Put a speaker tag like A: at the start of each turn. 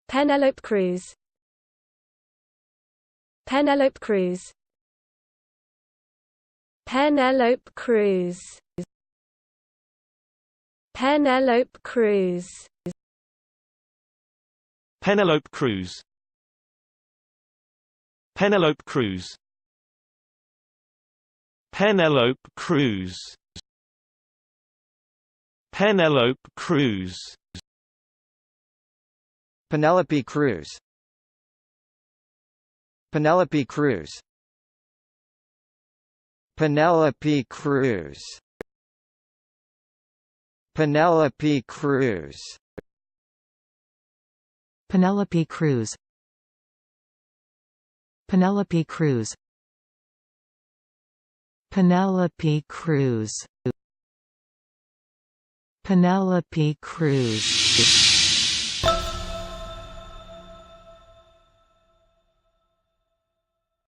A: Penélope Cruz. Penélope Cruz. Penélope Cruz. Penélope Cruz.
B: Penélope Cruz. Penélope Cruz. Penélope Cruz. Penélope Cruz.
C: Penelope Cruz. Penelope Cruz. Penelope Cruz. Penelope Cruz.
D: Penelope Cruz. Penelope Cruz. Penelope Cruz. Penelope Cruz.